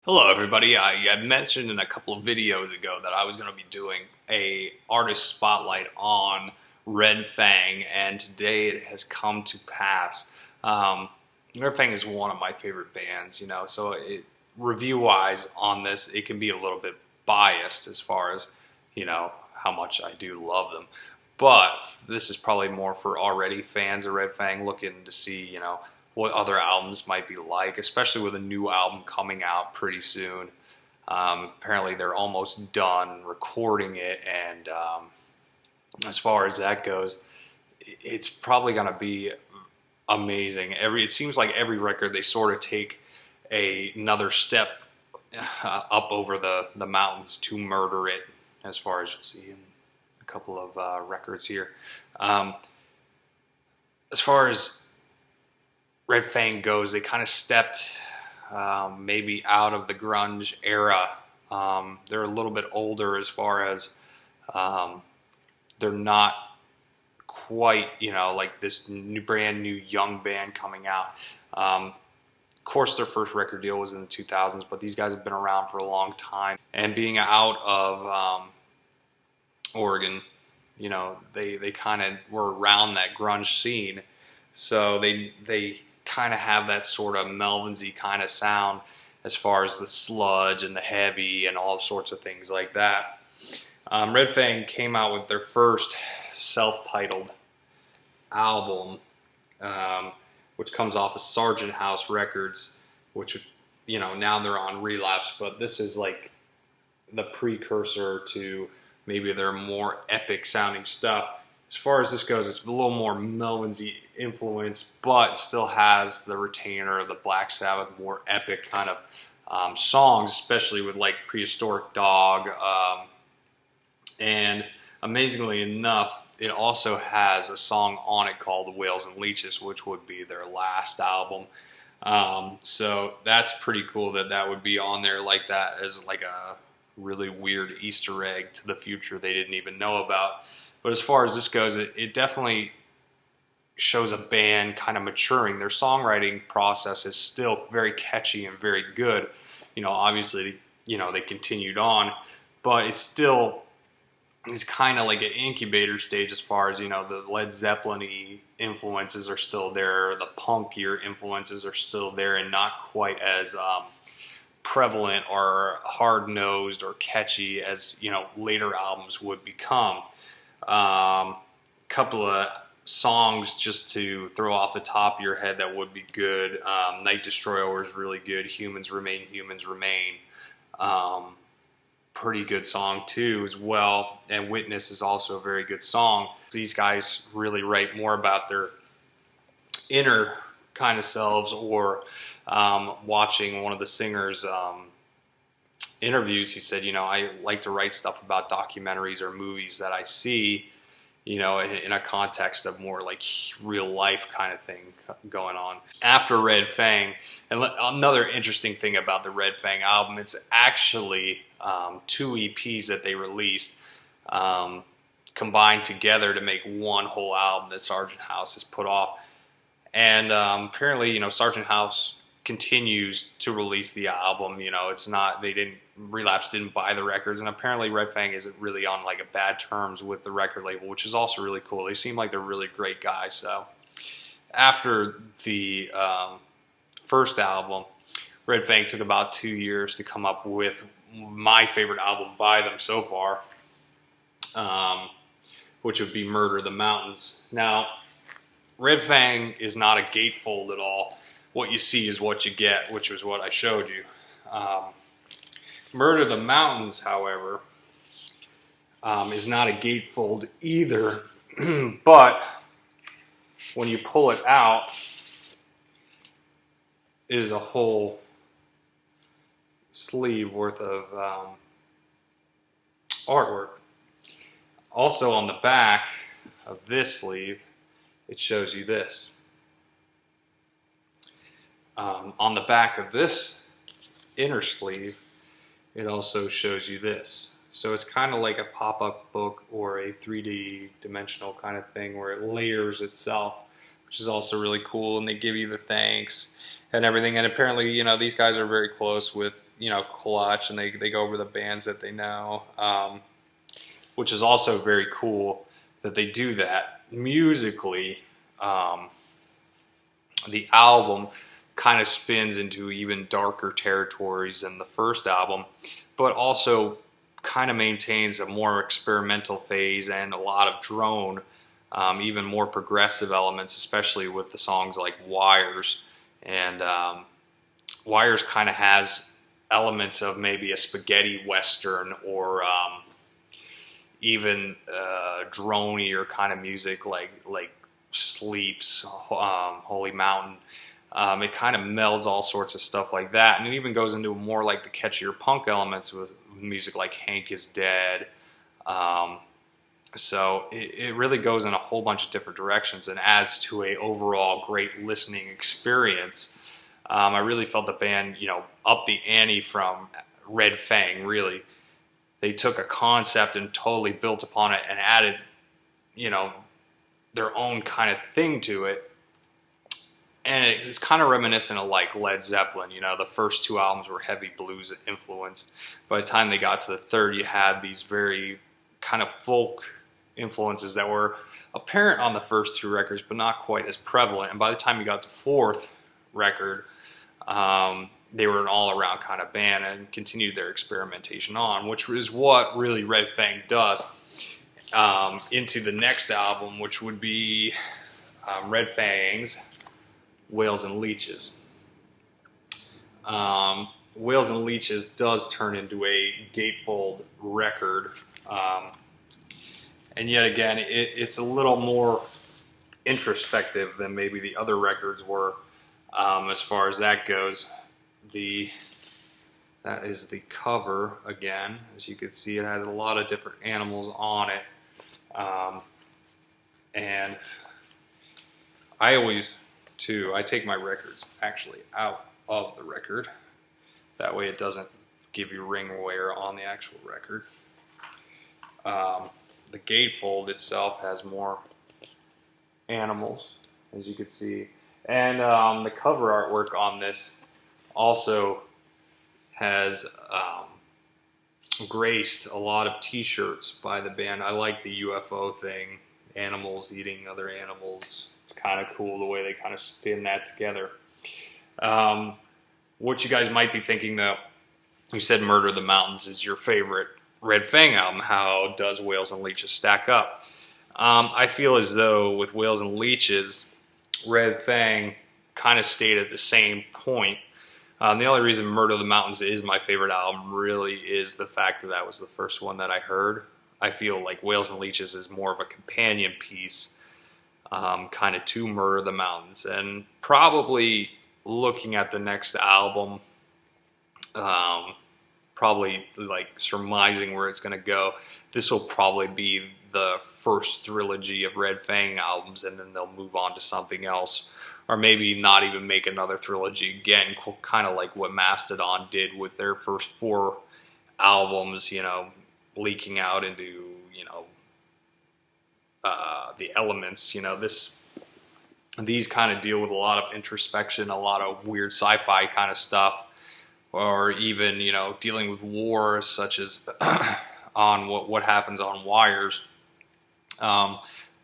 Hello everybody, I had mentioned in a couple of videos ago that I was going to be doing a artist spotlight on Red Fang, and today it has come to pass. Red Fang is one of my favorite bands, so review-wise on this, it can be a little bit biased as far as, how much I do love them. But this is probably more for already fans of Red Fang looking to see, what other albums might be like, especially with a new album coming out pretty soon. Apparently they're almost done recording it, and as far as that goes, it's probably going to be amazing. It seems like every record they sort of take another step up over the mountains to murder it, as far as you'll see in a couple of records here. As far as Red Fang goes, they kind of stepped maybe out of the grunge era. They're a little bit older as far as they're not quite, like this brand new young band coming out. Of course, their first record deal was in the 2000s, but these guys have been around for a long time. And being out of Oregon, they kind of were around that grunge scene. So they kind of have that sort of Melvins-y kind of sound as far as the sludge and the heavy and all sorts of things like that. Red Fang came out with their first self-titled album, which comes off of Sargent House Records, which, now they're on Relapse, but this is like the precursor to maybe their more epic sounding stuff. As far as this goes, it's a little more Melvins-y influence, but still has the retainer of the Black Sabbath, more epic kind of songs, especially with like Prehistoric Dog. And amazingly enough, it also has a song on it called Whales and Leeches, which would be their last album. So that's pretty cool that would be on there like that, as like a really weird Easter egg to the future they didn't even know about. But as far as this goes, it definitely shows a band kind of maturing. Their songwriting process is still very catchy and very good. Obviously, they continued on, but it's kind of like an incubator stage as far as, the Led Zeppelin-y influences are still there, the punkier influences are still there, and not quite as prevalent or hard-nosed or catchy as, later albums would become. Couple of songs just to throw off the top of your head that would be good. Night Destroyer is really good. Humans Remain, Humans Remain. Pretty good song too as well. And Witness is also a very good song. These guys really write more about their inner kind of selves, or watching one of the singers' interviews, he said, I like to write stuff about documentaries or movies that I see, in a context of more like real life kind of thing going on. After Red Fang, and another interesting thing about the Red Fang album, it's actually 2 EPs that they released combined together to make one whole album that Sargent House has put off. And apparently, Sargent House continues to release the album. Relapse didn't buy the records, and apparently Red Fang isn't really on like a bad terms with the record label, which is also really cool. They seem like they're really great guys. So after the first album, Red Fang took about 2 years to come up with my favorite album by them so far, which would be Murder the Mountains. Now, Red Fang is not a gatefold at all. What you see is what you get, which was what I showed you. Murder the Mountains, however, is not a gatefold either, but when you pull it out, it is a whole sleeve worth of artwork. Also on the back of this sleeve, it shows you this. On the back of this inner sleeve, it also shows you this. So it's kind of like a pop-up book or a 3D dimensional kind of thing where it layers itself which is also really cool. And they give you the thanks and everything. And apparently, these guys are very close with, Clutch, and they go over the bands that they know, which is also very cool that they do that. Musically, the album kind of spins into even darker territories than the first album, but also kind of maintains a more experimental phase and a lot of drone, even more progressive elements, especially with the songs like Wires. And Wires kind of has elements of maybe a spaghetti western, or even drone-y kind of music like Sleeps, Holy Mountain. It kind of melds all sorts of stuff like that, and it even goes into more like the catchier punk elements with music like Hank is Dead. So it really goes in a whole bunch of different directions and adds to a overall great listening experience. I really felt the band, up the ante from Red Fang. Really, they took a concept and totally built upon it and added, their own kind of thing to it. And it's kind of reminiscent of like Led Zeppelin. The first two albums were heavy blues influenced. By the time they got to the third, you had these very kind of folk influences that were apparent on the first two records, but not quite as prevalent. And by the time you got to fourth record, they were an all-around kind of band and continued their experimentation on, which is what really Red Fang does. Into the next album, which would be Red Fang's Whales and Leeches. Whales and Leeches does turn into a gatefold record. And yet again, it's a little more introspective than maybe the other records were, as far as that goes. That is the cover again. As you can see, it has a lot of different animals on it. And I always, too, I take my records actually out of the record. That way it doesn't give you ring wear on the actual record. The gatefold itself has more animals, as you can see. And the cover artwork on this also has graced a lot of t-shirts by the band. I like the UFO thing, animals eating other animals. It's kind of cool the way they kind of spin that together. What you guys might be thinking, though, you said Murder of the Mountains is your favorite Red Fang album. How does Whales and Leeches stack up? I feel as though with Whales and Leeches, Red Fang kind of stayed at the same point. The only reason Murder of the Mountains is my favorite album really is the fact that that was the first one that I heard. I feel like Whales and Leeches is more of a companion piece, kind of to Murder of the Mountains. And probably looking at the next album, probably like surmising where it's going to go, this will probably be the first trilogy of Red Fang albums, and then they'll move on to something else. Or maybe not even make another trilogy again, kind of like what Mastodon did with their first 4 albums, leaking out into, the elements. These kind of deal with a lot of introspection, a lot of weird sci-fi kind of stuff, or even, dealing with war, such as on what happens on Wires.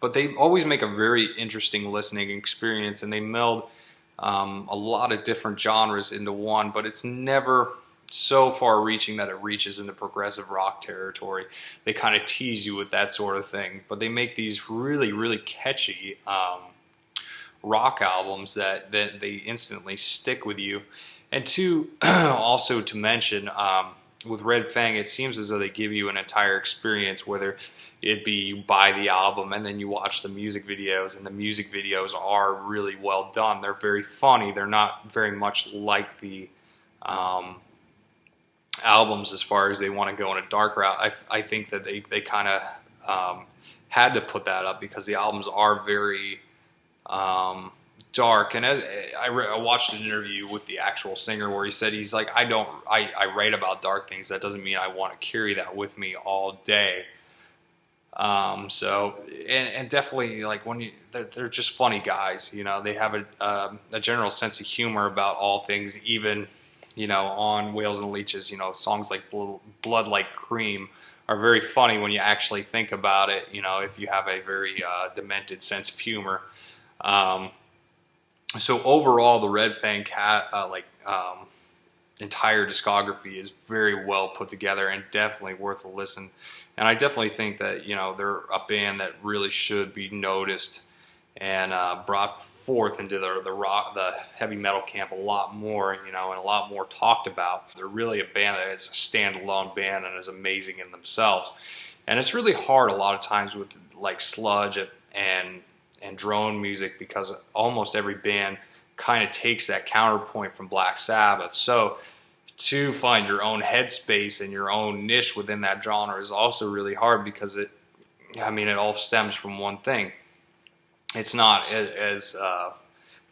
But they always make a very interesting listening experience, and they meld a lot of different genres into one, but it's never so far reaching that it reaches into progressive rock territory. They kind of tease you with that sort of thing, but they make these really, really catchy rock albums that they instantly stick with you. And also to mention, with Red Fang, it seems as though they give you an entire experience, whether it be you buy the album and then you watch the music videos, and the music videos are really well done. They're very funny. They're not very much like the albums as far as they want to go in a dark route. I think that they kind of had to put that up because the albums are very dark. And I watched an interview with the actual singer where he said he's like, I write about dark things. That doesn't mean I want to carry that with me all day. So and definitely like when they're just funny guys. You know, they have a general sense of humor about all things, even on Whales and Leeches. You know, songs like Blood Like Cream are very funny when you actually think about it. You know, if you have a very demented sense of humor. Um, so overall, the Red Fang cat entire discography is very well put together and definitely worth a listen. And I definitely think that they're a band that really should be noticed and brought forth into the heavy metal camp a lot more, and a lot more talked about. They're really a band that is a standalone band and is amazing in themselves. And it's really hard a lot of times with like sludge and drone music, because almost every band kind of takes that counterpoint from Black Sabbath. So to find your own headspace and your own niche within that genre is also really hard, because it all stems from one thing. It's not as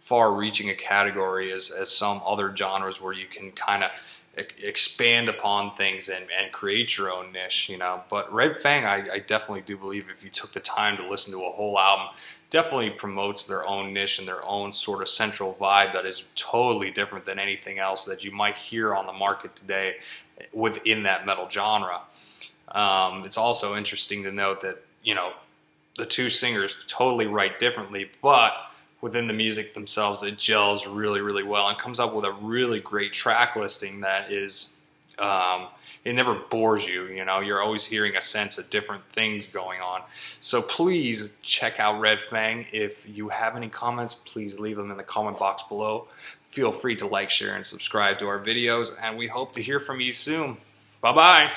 far-reaching a category as some other genres where you can kind of expand upon things and create your own niche, But Red Fang, I definitely do believe, if you took the time to listen to a whole album, definitely promotes their own niche and their own sort of central vibe that is totally different than anything else that you might hear on the market today within that metal genre. It's also interesting to note that, the two singers totally write differently, but within the music themselves, it gels really, really well and comes up with a really great track listing that is, it never bores you. You're always hearing a sense of different things going on. So please check out Red Fang. If you have any comments, please leave them in the comment box below. Feel free to like, share, and subscribe to our videos, and we hope to hear from you soon. Bye-bye.